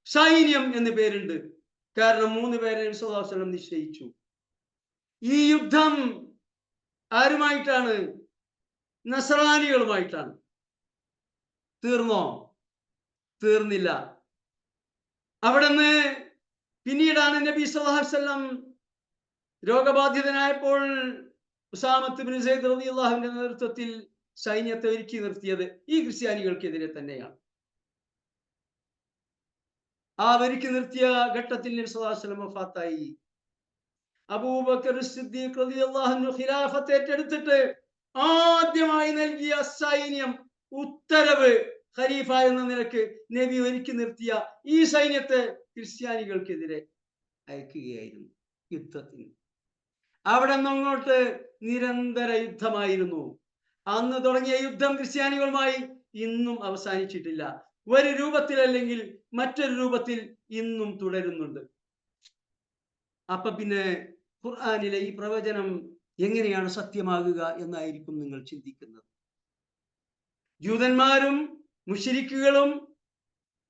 [SPEAKER 3] സൈന്യം എന്ന് പേരുണ്ട്. കാരണം 3 പേരെ നബി സല്ലല്ലാഹു അലൈഹി വസല്ലം നിശ്ചയിച്ചു. ഈ യുദ്ധം ആരുമായിട്ടാണ്? നസ്രാനികളുമായിട്ടാണ്. തീർന്നോ? തീർന്നില്ല. അവിടുന്ന് പിന്നീടാണ് നബി സല്ലല്ലാഹു അലൈഹി വസല്ലം രോഗബാധിതനായപ്പോൾ ഉസാമത്ത് ബിൻ സെയ്ദ് റളിയല്ലാഹു അൻഹുവിന്റെ നേതൃത്വത്തിൽ സൈന്യത്തെ ഒരുക്കി നിർത്തിയത് ഈ ക്രിസ്ത്യാനികൾക്കെതിരെ തന്നെയാണ്. ആ ഒരുക്കി നിർത്തിയ ഘട്ടത്തിൽ നബി സല്ലല്ലാഹു അലൈഹി വസല്ലം വഫാത്തായി. അബൂബക്കർ സിദ്ദീഖ് റളിയല്ലാഹു അൻഹു ഖിലാഫത്ത് ഏറ്റെടുത്തിട്ട് ആദ്യമായി നൽകിയ സൈന്യം, ഉത്തരവ്, ഖലീഫ എന്ന നിലക്ക് നബി ഒരുക്കി നിർത്തിയ ഈ സൈന്യത്തെ ക്രിസ്ത്യാനികൾക്കെതിരെ അയക്കുകയായിരുന്നു യുദ്ധത്തിന്. അവിടെ നിന്നങ്ങോട്ട് നിരന്തര യുദ്ധമായിരുന്നു. അന്ന് തുടങ്ങിയ യുദ്ധം ക്രിസ്ത്യാനികളുമായി ഇന്നും അവസാനിച്ചിട്ടില്ല. ഒരു രൂപത്തിലല്ലെങ്കിൽ മറ്റൊരു രൂപത്തിൽ ഇന്നും തുടരുന്നുണ്ട്. അപ്പൊ പിന്നെ ഖുർആനിലെ ഈ പ്രവചനം എങ്ങനെയാണ് സത്യമാകുക എന്നായിരിക്കും നിങ്ങൾ ചിന്തിക്കുന്നത്. ജൂതന്മാരും മുശ്രിക്കുകളും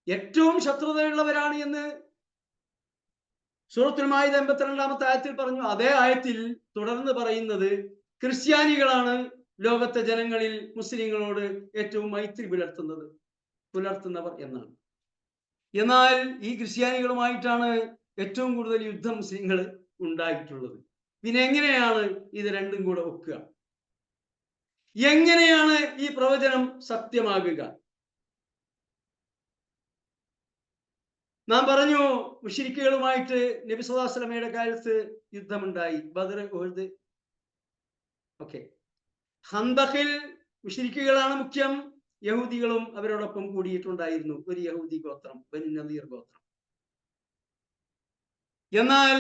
[SPEAKER 3] ഏറ്റവും ശത്രുതയുള്ളവരാണ് എന്ന് സൂറത്തുൽ മാഇദ 82-ാമത്തെ ആയത്തിൽ പറഞ്ഞു. അതേ ആയത്തിൽ തുടർന്ന് പറയുന്നത് ക്രിസ്ത്യാനികളാണ് ലോകത്തെ ജനങ്ങളിൽ മുസ്ലിങ്ങളോട് ഏറ്റവും മൈത്രി പുലർത്തുന്നവർ എന്നാണ്. എന്നാൽ ഈ ക്രിസ്ത്യാനികളുമായിട്ടാണ് ഏറ്റവും കൂടുതൽ യുദ്ധം മുസ്ലിങ്ങൾ ഉണ്ടായിട്ടുള്ളത്. പിന്നെ എങ്ങനെയാണ് ഇത് രണ്ടും കൂടെ ഒക്കുക? എങ്ങനെയാണ് ഈ പ്രവചനം സത്യമാകുക? നാം പറഞ്ഞു, മുശ്രിക്കുകളുമായിട്ട് നബി സല്ലല്ലാഹു അലൈഹി വസല്ലമയുടെ കാലത്ത് യുദ്ധമുണ്ടായി. ബദർ, ഉഹദ്. ഓക്കെ. ഖന്തഖിൽ മുശ്രിക്കുകളാണ് മുഖ്യം. യഹൂദികളും അവരോടൊപ്പം കൂടിയിട്ടുണ്ടായിരുന്നു. ഒരു യഹൂദി ഗോത്രം, ബനു നദീർ ഗോത്രം. എന്നാൽ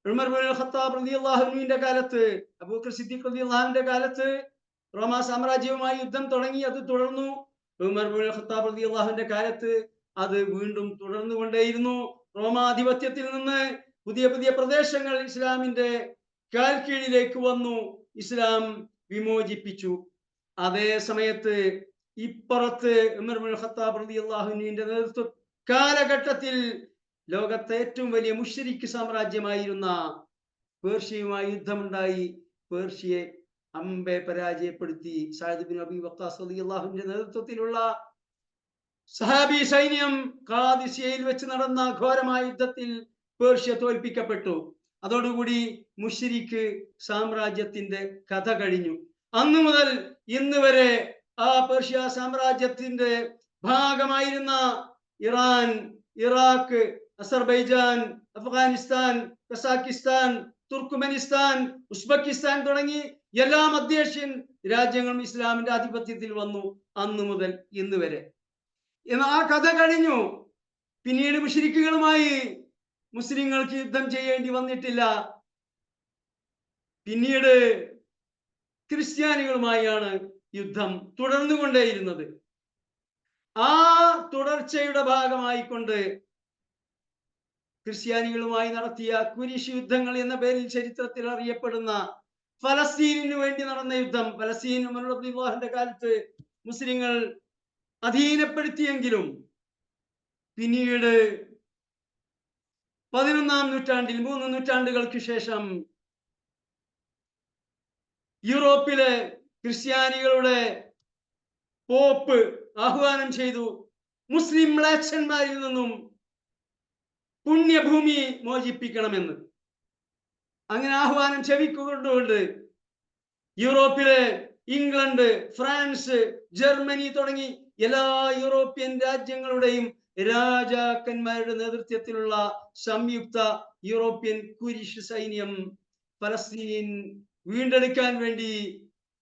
[SPEAKER 3] ഉമർ ഇബ്നുൽ ഖത്താബ് റളിയല്ലാഹു അൻഹുവിന്റെ കാലത്ത്, അബൂബക്കർ സിദ്ദീഖ് റളിയല്ലാഹു അൻഹുവിന്റെ കാലത്ത് റോമാ സാമ്രാജ്യവുമായി യുദ്ധം തുടങ്ങി. അത് തുടർന്നു. ഉമർ ഇബ്നുൽ ഖത്താബ് റളിയല്ലാഹു അൻഹുവിന്റെ കാലത്ത് അത് വീണ്ടും തുടർന്നുകൊണ്ടേയിരുന്നു. റോമാധിപത്യത്തിൽ നിന്ന് പുതിയ പുതിയ പ്രദേശങ്ങൾ ഇസ്ലാമിന്റെ കാൽ കീഴിലേക്ക് വന്നു. ഇസ്ലാം വിമോചിപ്പിച്ചു. അതേ സമയത്ത് ഇപ്പുറത്ത് ഉമർ ഇബ്നുൽ ഖത്താബ് റളിയല്ലാഹു അൻഹുവിന്റെ നേതൃത്വ കാലഘട്ടത്തിൽ ലോകത്തെ ഏറ്റവും വലിയ മുശ്രിക്ക് സാമ്രാജ്യമായിരുന്ന പേർഷ്യയുമായി യുദ്ധമുണ്ടായി. പേർഷ്യയെ അമ്പെ പരാജയപ്പെടുത്തി. സഅദ് ബിൻ അബീ വഖാസ് റളിയല്ലാഹു അൻഹുവിന്റെ നേതൃത്വത്തിലുള്ള സഹാബി സൈന്യം ഖാദിസിയയിൽ വെച്ച് നടന്ന ഘോരമായ യുദ്ധത്തിൽ പേർഷ്യ തോൽപ്പിക്കപ്പെട്ടു. അതോടുകൂടി മുശ്രിക്ക് സാമ്രാജ്യത്തിന്റെ കഥ കഴിഞ്ഞു. അന്നു മുതൽ ഇന്ന് വരെ ആ പേർഷ്യ സാമ്രാജ്യത്തിന്റെ ഭാഗമായിരുന്ന Iran, Iraq, Azerbaijan, Afghanistan, Kazakhstan, Turkmenistan, Uzbekistan തുടങ്ങി എല്ലാ മധ്യേഷ്യൻ രാജ്യങ്ങളും ഇസ്ലാമിന്റെ ആധിപത്യത്തിൽ വന്നു അന്നു മുതൽ ഇന്ന് വരെ. ആ കഥ കഴിഞ്ഞു. പിന്നീട് മുശ്രിക്കുകളുമായി മുസ്ലിങ്ങൾക്ക് യുദ്ധം ചെയ്യേണ്ടി വന്നിട്ടില്ല. പിന്നീട് ക്രിസ്ത്യാനികളുമായാണ് യുദ്ധം തുടർന്നുകൊണ്ടേയിരുന്നത്. ആ തുടർച്ചയുടെ ഭാഗമായിക്കൊണ്ട് ക്രിസ്ത്യാനികളുമായി നടത്തിയ കുരിശ് യുദ്ധങ്ങൾ എന്ന പേരിൽ ചരിത്രത്തിൽ അറിയപ്പെടുന്ന ഫലസ്തീനു വേണ്ടി നടന്ന യുദ്ധം. ഫലസ്തീൻ ഉമർ റളിയല്ലാഹുവിന്റെ കാലത്ത് മുസ്ലിങ്ങൾ അധീനപ്പെടുത്തിയെങ്കിലും പിന്നീട് 11-ാം നൂറ്റാണ്ടിൽ 3 നൂറ്റാണ്ടുകൾക്ക് ശേഷം യൂറോപ്പിലെ ക്രിസ്ത്യാനികളുടെ പോപ്പ് ആഹ്വാനം ചെയ്തു, മുസ്ലിം മ്ലേച്ഛന്മാരിൽ നിന്നും പുണ്യഭൂമി മോചിപ്പിക്കണമെന്ന്. അങ്ങനെ ആഹ്വാനം ചെവിക്കൊണ്ടുകൊണ്ട് യൂറോപ്പിലെ ഇംഗ്ലണ്ട്, ഫ്രാൻസ്, ജർമ്മനി തുടങ്ങി എല്ലാ യൂറോപ്യൻ രാജ്യങ്ങളുടെയും രാജാക്കന്മാരുടെ നേതൃത്വത്തിലുള്ള സംയുക്ത യൂറോപ്യൻ കുരിശ് സൈന്യം ഫലസ്തീൻ വീണ്ടെടുക്കാൻ വേണ്ടി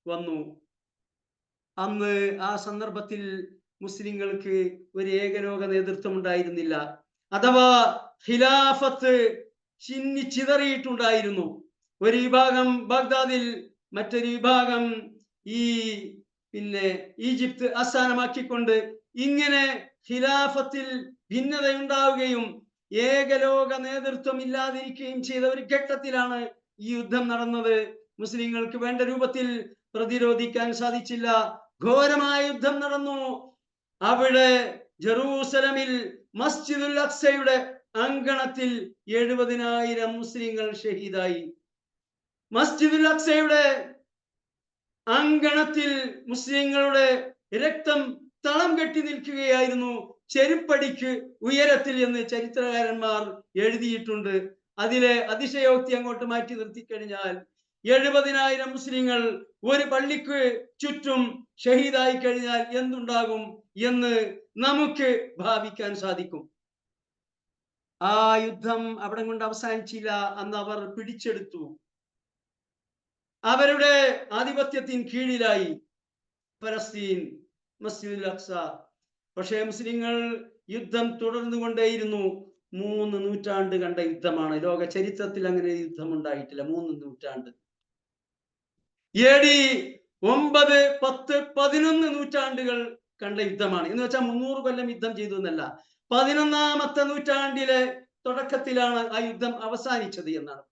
[SPEAKER 3] വന്നു. അന്ന് ആ സന്ദർഭത്തിൽ മുസ്ലിങ്ങൾക്ക് ഒരു ഏകലോക നേതൃത്വം ഉണ്ടായിരുന്നില്ല, അഥവാ ഖിലാഫത്ത് ചിതറിയിട്ടുണ്ടായിരുന്നു. ഒരു വിഭാഗം ബാഗ്ദാദിൽ, മറ്റൊരു വിഭാഗം ഈജിപ്ത് ആസ്ഥാനമാക്കിക്കൊണ്ട് ഇങ്ങനെ ഖിലാഫത്തിൽ ഭിന്നതയുണ്ടാവുകയും ഏകലോക നേതൃത്വം ഇല്ലാതിരിക്കുകയും ചെയ്ത ഒരു ഘട്ടത്തിലാണ് ഈ യുദ്ധം നടന്നത്. മുസ്ലിങ്ങൾക്ക് വേണ്ട രൂപത്തിൽ പ്രതിരോധിക്കാൻ സാധിച്ചില്ല. ഘോരമായ യുദ്ധം നടന്നു. അവിടെ ജെറൂസലമിൽ മസ്ജിദുൽ അഖ്സയുടെ അങ്കണത്തിൽ 70,000 മുസ്ലിങ്ങൾ ഷഹീദായി. മസ്ജിദുൽ അഖ്സയുടെ അങ്കണത്തിൽ മുസ്ലിങ്ങളുടെ രക്തം തളം കെട്ടി നിൽക്കുകയായിരുന്നു, ചെരുപ്പടിക്ക് ഉയരത്തിൽ എന്ന് ചരിത്രകാരന്മാർ എഴുതിയിട്ടുണ്ട്. അതിലെ അതിശയോക്തി അങ്ങോട്ട് മാറ്റി നിർത്തിക്കഴിഞ്ഞാൽ 70,000 മുസ്ലിങ്ങൾ ഒരു പള്ളിക്ക് ചുറ്റും ഷഹീദായി കഴിഞ്ഞാൽ എന്തുണ്ടാകും എന്ന് നമുക്ക് ഭാവിക്കാൻ സാധിക്കും. ആ യുദ്ധം അവിടെ കൊണ്ട് അവസാനിച്ചില്ല. അന്ന് അവർ പിടിച്ചെടുത്തു, അവരുടെ ആധിപത്യത്തിന് കീഴിലായി ഫലസ്തീൻ, മസ്ജിദുൽ അഖ്സ. പക്ഷേ മുസ്ലിങ്ങൾ യുദ്ധം തുടർന്നുകൊണ്ടേയിരുന്നു. 3 നൂറ്റാണ്ട് കണ്ട യുദ്ധമാണ്. ലോക ചരിത്രത്തിൽ അങ്ങനെ യുദ്ധം ഉണ്ടായിട്ടില്ല. 3 നൂറ്റാണ്ട്. AD 9, 10, 11 നൂറ്റാണ്ടുകൾ കണ്ട യുദ്ധമാണ്. എന്ന് വെച്ചാൽ 300 കൊല്ലം യുദ്ധം ചെയ്തു എന്നല്ല. 11-ാമത്തെ നൂറ്റാണ്ടിലെ തുടക്കത്തിലാണ് ആ യുദ്ധം അവസാനിച്ചത് എന്നാണ്.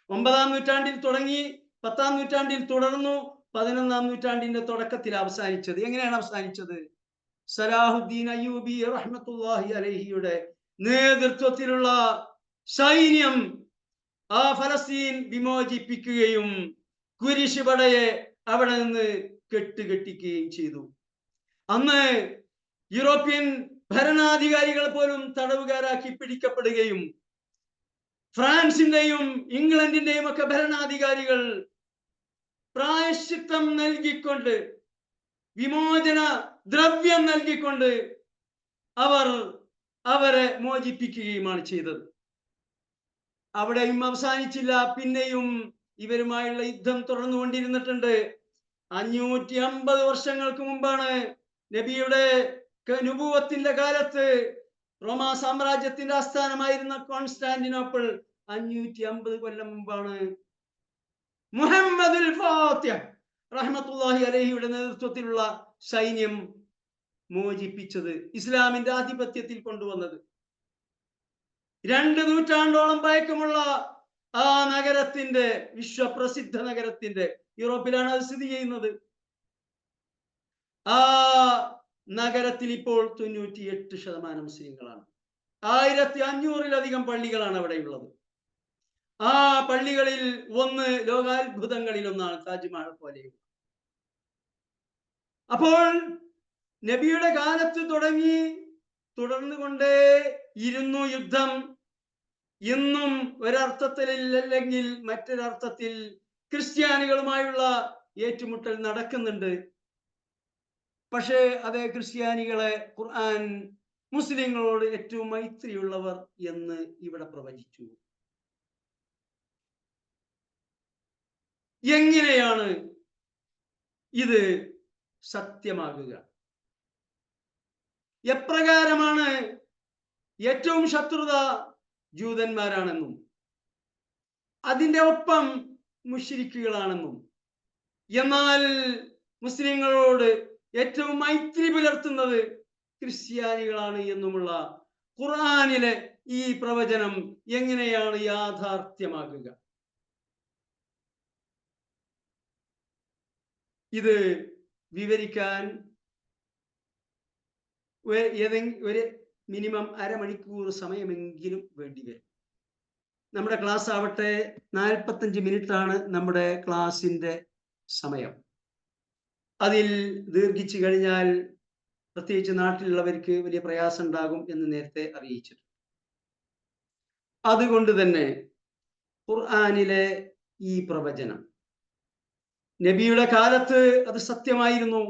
[SPEAKER 3] 9-ാം നൂറ്റാണ്ടിൽ തുടങ്ങി, 10-ാം നൂറ്റാണ്ടിൽ തുടർന്നു, 11-ാം നൂറ്റാണ്ടിന്റെ തുടക്കത്തിൽ അവസാനിച്ചത്. എങ്ങനെയാണ് അവസാനിച്ചത്? സലാഹുദ്ദീൻ അയ്യൂബി റഹ്മത്തുള്ളാഹി അലൈഹിയുടെ നേതൃത്വത്തിലുള്ള സൈന്യം ആ ഫലസ്തീൻ വിമോചിപ്പിക്കുകയും കുരിശ് പടയെ അവിടെ നിന്ന് കെട്ടുകെട്ടിക്കുകയും ചെയ്തു. അന്ന് യൂറോപ്യൻ ഭരണാധികാരികൾ പോലും തടവുകാരാക്കി പിടിക്കപ്പെടുകയും ഫ്രാൻസിന്റെയും ഇംഗ്ലണ്ടിന്റെയും ഒക്കെ ഭരണാധികാരികൾ പ്രായശ്ചിത്തം നൽകിക്കൊണ്ട്, വിമോചന ദ്രവ്യം നൽകിക്കൊണ്ട് അവരെ മോചിപ്പിക്കുകയുമാണ് ചെയ്തത്. അവിടെയും അവസാനിച്ചില്ല. പിന്നെയും ഇവരുമായുള്ള യുദ്ധം തുടർന്നുകൊണ്ടിരുന്നിട്ടുണ്ട്. 550 വർഷങ്ങൾക്ക് മുമ്പാണ് നബിയുടെ നുബുവത്തിന്റെ കാലത്ത് റോമാ സാമ്രാജ്യത്തിന്റെ ആസ്ഥാനമായിരുന്ന കോൺസ്റ്റാന്റിനോപ്പിൾ 550 കൊല്ലം മുമ്പാണ് മുഹമ്മദുൽ ഫാത്തിഹ് റഹ്മത്തുള്ളാഹി അലൈഹിയുടെ നേതൃത്വത്തിലുള്ള സൈന്യം മോചിപ്പിച്ചത്, ഇസ്ലാമിന്റെ ആധിപത്യത്തിൽ കൊണ്ടുവന്നത്. 2 നൂറ്റാണ്ടോളം പഴക്കമുള്ള ആ നഗരത്തിന്റെ, വിശ്വപ്രസിദ്ധ നഗരത്തിന്റെ, യൂറോപ്പിലാണ് അത് സ്ഥിതി ചെയ്യുന്നത്. ആ നഗരത്തിൽ ഇപ്പോൾ 98% മുസ്ലിങ്ങളാണ്. 1500-ലധികം പള്ളികളാണ് അവിടെയുള്ളത്. ആ പള്ളികളിൽ ഒന്ന് ലോകാത്ഭുതങ്ങളിൽ ഒന്നാണ് താജ്മഹൽ പോലെയുള്ള. അപ്പോൾ നബിയുടെ കാലത്ത് തുടങ്ങി തുടർന്നുകൊണ്ടേ ഇരുന്നു യുദ്ധം. ഇന്നും ഒരർത്ഥത്തിലല്ലെങ്കിൽ മറ്റൊരർത്ഥത്തിൽ ക്രിസ്ത്യാനികളുമായുള്ള ഏറ്റുമുട്ടൽ നടക്കുന്നുണ്ട്. പക്ഷേ അതേ ക്രിസ്ത്യാനികളെ ഖുർആൻ മുസ്ലിങ്ങളോട് ഏറ്റവും മൈത്രിയുള്ളവർ എന്ന് ഇവിടെ പ്രവചിച്ചു. എങ്ങനെയാണ് ഇത് സത്യമാകുക? എപ്രകാരമാണ് ഏറ്റവും ശത്രുത ജൂതന്മാരാണെന്നും അതിൻ്റെ ഒപ്പം മുശ്രിക്കുകളാണെന്നും എന്നാൽ മുസ്ലിങ്ങളോട് ഏറ്റവും മൈത്രി പുലർത്തുന്നത് ക്രിസ്ത്യാനികളാണ് എന്നുമുള്ള ഖുർആനിലെ ഈ പ്രവചനം എങ്ങനെയാണ് യാഥാർത്ഥ്യമാകുക? ഇത് വിവരിക്കാൻ ഒരു മിനിമം അരമണിക്കൂർ സമയമെങ്കിലും വേണ്ടി വരും. നമ്മുടെ ക്ലാസ് ആവട്ടെ 45 മിനിറ്റ് ആണ് നമ്മുടെ ക്ലാസിന്റെ സമയം. അതിൽ ദീർഘിച്ചു കഴിഞ്ഞാൽ പ്രത്യേകിച്ച് നാട്ടിലുള്ളവർക്ക് വലിയ പ്രയാസം ഉണ്ടാകും എന്ന് നേരത്തെ അറിയിച്ചിട്ടുണ്ട്. അതുകൊണ്ട് തന്നെ ഖുർആനിലെ ഈ പ്രവചനം നബിയുടെ കാലത്ത് അത് സത്യമായിരുന്നു,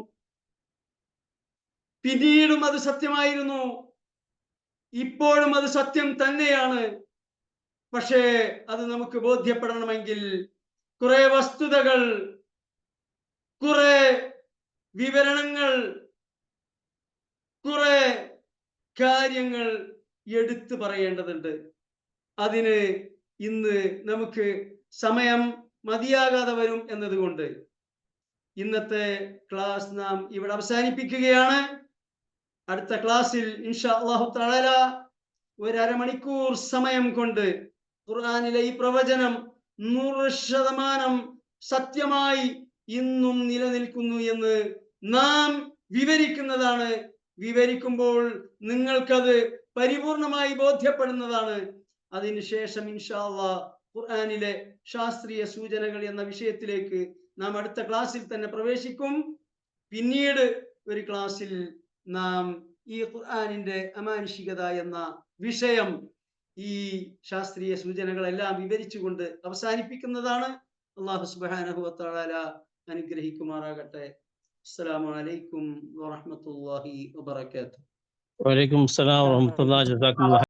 [SPEAKER 3] പിന്നീടും അത് സത്യമായിരുന്നു, ഇപ്പോഴും അത് സത്യം തന്നെയാണ്. പക്ഷേ അത് നമുക്ക് ബോധ്യപ്പെടണമെങ്കിൽ കുറെ വസ്തുതകൾ, കുറെ വിവരണങ്ങൾ, കുറെ കാര്യങ്ങൾ എടുത്തു പറയേണ്ടതുണ്ട്. അതിന് ഇന്ന് നമുക്ക് സമയം മതിയാകാതെ വരും എന്നതുകൊണ്ട് ഇന്നത്തെ ക്ലാസ് നാം ഇവിടെ അവസാനിപ്പിക്കുകയാണ്. അടുത്ത ക്ലാസ്സിൽ ഇൻഷാ അല്ലാഹു തആല ഒരു അരമണിക്കൂർ സമയം കൊണ്ട് ഖുർആനിലെ ഈ പ്രവചനം 100% സത്യമായി ഇന്നും നിലനിൽക്കുന്നു എന്ന് നാം വിവരിക്കുന്നതാണ്. വിവരിക്കുമ്പോൾ നിങ്ങൾക്കത് പരിപൂർണമായി ബോധ്യപ്പെടുന്നതാണ്. അതിനുശേഷം ഇൻഷാ അല്ലാഹ് ഖുർആനിലെ ശാസ്ത്രീയ സൂചനകൾ എന്ന വിഷയത്തിലേക്ക് നാം അടുത്ത ക്ലാസ്സിൽ തന്നെ പ്രവേശിക്കും. പിന്നീട് ഒരു ക്ലാസ്സിൽ നാം ഈ ഖുർആനിന്റെ അമാനുഷികത എന്ന വിഷയം, ഈ ശാസ്ത്രീയ സൂചനകളെല്ലാം വിവരിച്ചുകൊണ്ട് അവസാനിപ്പിക്കുന്നതാണ്. അല്ലാഹു സുബ്ഹാനഹു വ തആല അനുഗ്രഹിക്കുമാറാകട്ടെ. അസ്സലാമു അലൈക്കും വറഹ്മത്തുള്ളാഹി വബറകാതുഹു.
[SPEAKER 4] വലൈക്കും അസ്സലാം വറഹ്മത്തുള്ളാഹി. ജസാക്കുമുല്ലാഹ്.